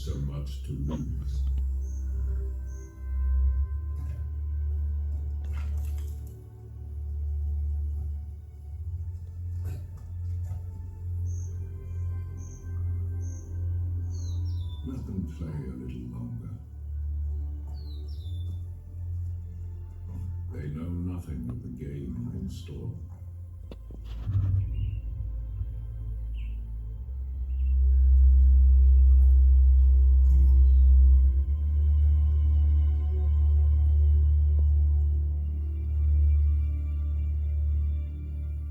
so much to lose. Let them play a little longer. They know nothing of the game in store.